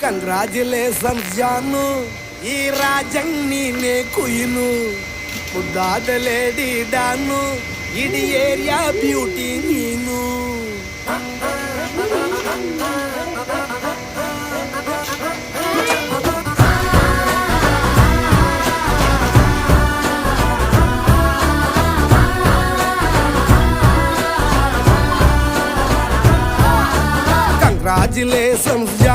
Congratulations ಜಾನು, ಈ ರಾಜಂಗ್ ನೀನೆ ಕುಯ್ನು, ಮುದ್ದಾದ ಲೇಡಿ ಡಾನು, ಇಡೀ ಏರಿಯಾ ಬ್ಯೂಟಿ ನೀನು. Congratulations.